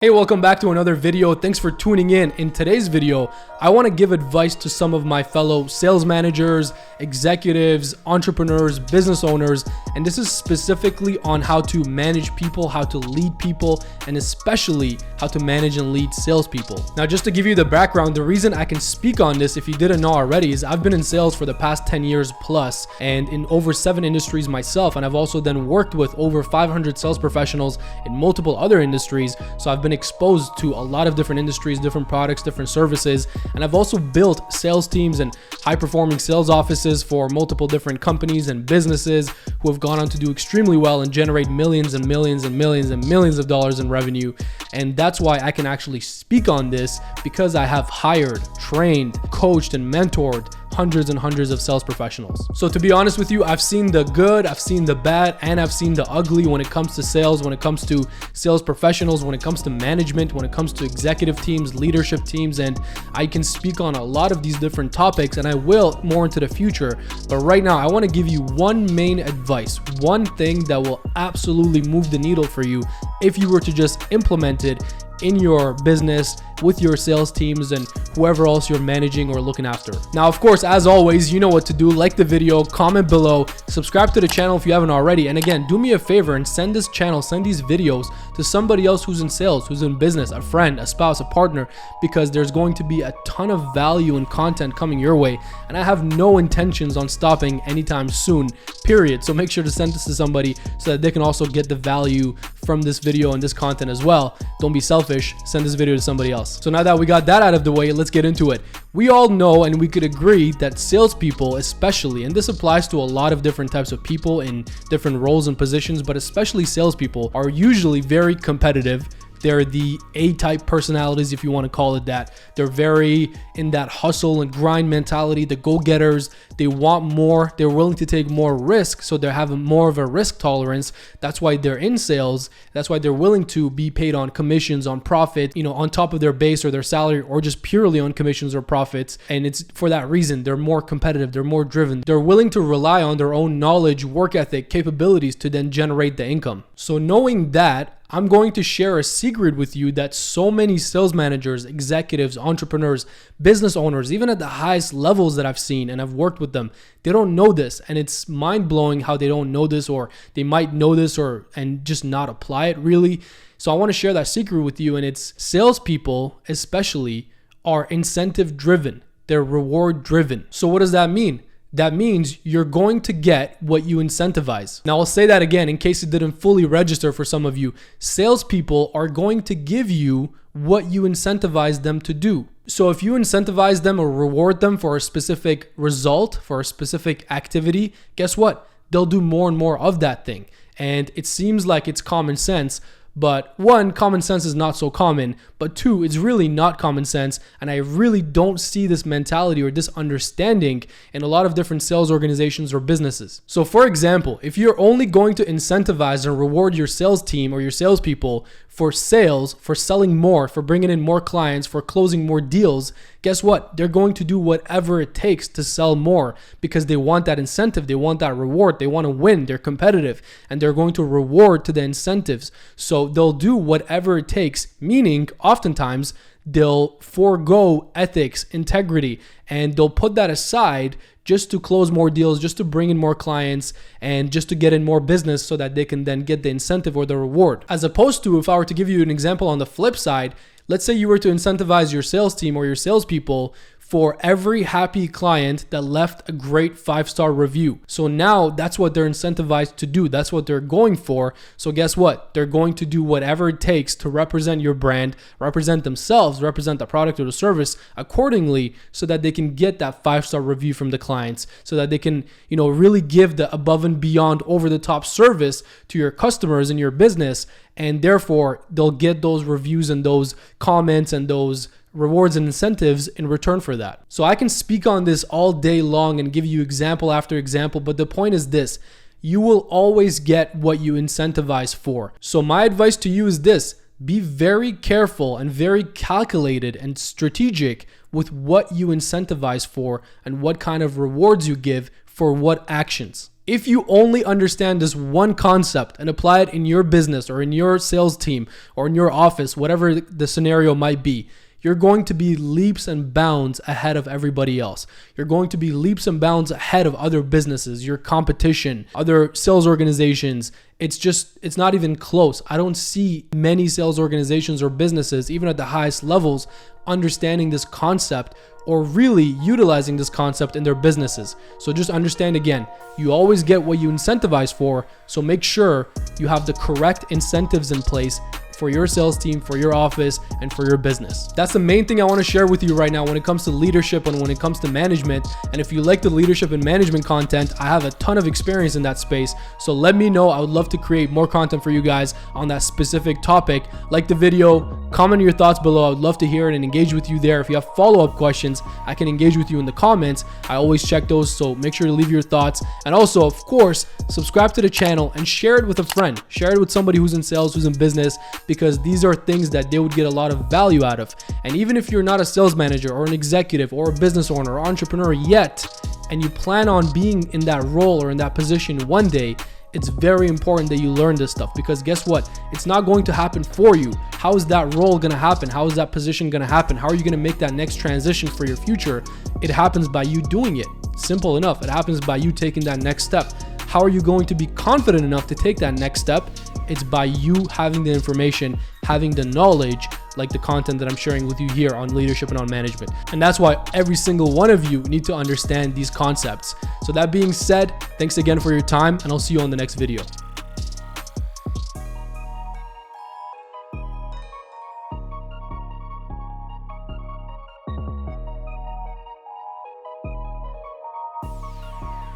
Hey, welcome back to another video. Thanks for tuning in. In today's video, I want to give advice to some of my fellow sales managers, executives, entrepreneurs, business owners, and this is specifically on how to manage people, how to lead people, and especially how to manage and lead salespeople. Now, just to give you the background, the reason I can speak on this, if you didn't know already, is I've been in sales for the past 10 years plus and in over 7 industries myself, and I've also then worked with over 500 sales professionals in multiple other industries. So I've been exposed to a lot of different industries, different products, different services, and I've also built sales teams and high-performing sales offices for multiple different companies and businesses who have gone on to do extremely well and generate millions and millions and millions and millions of dollars in revenue. And that's why I can actually speak on this, because I have hired, trained, coached, and mentored hundreds and hundreds of sales professionals. So to be honest with you, I've seen the good, I've seen the bad, and I've seen the ugly when it comes to sales, when it comes to sales professionals, when it comes to management, when it comes to executive teams, leadership teams, and I can speak on a lot of these different topics, and I will more into the future. But right now, I want to give you one main advice, one thing that will absolutely move the needle for you if you were to just implement it in your business with your sales teams and whoever else you're managing or looking after. Now, of course, as always, you know what to do. Like the video, comment below, subscribe to the channel if you haven't already. And again, do me a favor and send this channel, send these videos to somebody else who's in sales, who's in business, a friend, a spouse, a partner, because there's going to be a ton of value and content coming your way. And I have no intentions on stopping anytime soon, period. So make sure to send this to somebody so that they can also get the value from this video and this content as well. Don't be selfish, send this video to somebody else. So now that we got that out of the way, let's get into it. We all know and we could agree that salespeople especially, and this applies to a lot of different types of people in different roles and positions, but especially salespeople are usually very competitive. They're the A-type personalities, if you want to call it that. They're very in that hustle and grind mentality, the go-getters. They want more. They're willing to take more risk, so they're having more of a risk tolerance. That's why they're in sales. That's why they're willing to be paid on commissions, on profit, on top of their base or their salary, or just purely on commissions or profits. And it's for that reason. They're more competitive. They're more driven. They're willing to rely on their own knowledge, work ethic, capabilities to then generate the income. So knowing that, I'm going to share a secret with you that so many sales managers, executives, entrepreneurs, business owners, even at the highest levels that I've seen and I've worked with them, they don't know this. And it's mind-blowing how they don't know this, or they might know this and just not apply it really. So I want to share that secret with you, and it's salespeople especially are incentive driven. They're reward driven. So what does that mean? That means you're going to get what you incentivize. Now, I'll say that again in case it didn't fully register for some of you. Salespeople are going to give you what you incentivize them to do. So if you incentivize them or reward them for a specific result, for a specific activity, guess what? They'll do more and more of that thing. And it seems like it's common sense. But one, common sense is not so common, but two, it's really not common sense. And I really don't see this mentality or this understanding in a lot of different sales organizations or businesses. So for example, if you're only going to incentivize and reward your sales team or your salespeople for sales, for selling more, for bringing in more clients, for closing more deals, guess what? They're going to do whatever it takes to sell more because they want that incentive. They want that reward. They want to win. They're competitive and they're going to reward to the incentives. So they'll do whatever it takes, meaning oftentimes they'll forego ethics, integrity, and they'll put that aside just to close more deals, just to bring in more clients, and just to get in more business so that they can then get the incentive or the reward. As opposed to, if I were to give you an example on the flip side, let's say you were to incentivize your sales team or your salespeople for every happy client that left a great 5-star review. So now that's what they're incentivized to do. That's what they're going for. So guess what? They're going to do whatever it takes to represent your brand, represent themselves, represent the product or the service accordingly so that they can get that 5-star review from the clients, so that they can, really give the above and beyond over the top service to your customers in your business. And therefore they'll get those reviews and those comments and those rewards and incentives in return for that. So I can speak on this all day long and give you example after example, but the point is this: you will always get what you incentivize for. So my advice to you is this: be very careful and very calculated and strategic with what you incentivize for and what kind of rewards you give for what actions. If you only understand this one concept and apply it in your business or in your sales team or in your office, whatever the scenario might be, you're going to be leaps and bounds ahead of everybody else. You're going to be leaps and bounds ahead of other businesses, your competition, other sales organizations. It's not even close. I don't see many sales organizations or businesses, even at the highest levels, understanding this concept or really utilizing this concept in their businesses. So just understand again, you always get what you incentivize for. So make sure you have the correct incentives in place for your sales team, for your office, and for your business. That's the main thing I want to share with you right now when it comes to leadership and when it comes to management. And if you like the leadership and management content, I have a ton of experience in that space. So let me know. I would love to create more content for you guys on that specific topic. Like the video, comment your thoughts below. I would love to hear it and engage with you there. If you have follow-up questions, I can engage with you in the comments. I always check those, so make sure to leave your thoughts. And also, of course, subscribe to the channel and share it with a friend. Share it with somebody who's in sales, who's in business, because these are things that they would get a lot of value out of. And even if you're not a sales manager or an executive or a business owner or entrepreneur yet, and you plan on being in that role or in that position one day, it's very important that you learn this stuff, because guess what? It's not going to happen for you. How is that role going to happen? How is that position going to happen? How are you going to make that next transition for your future? It happens by you doing it. Simple enough. It happens by you taking that next step. How are you going to be confident enough to take that next step? It's by you having the information, having the knowledge, like the content that I'm sharing with you here on leadership and on management. And that's why every single one of you need to understand these concepts. So that being said, thanks again for your time, and I'll see you on the next video.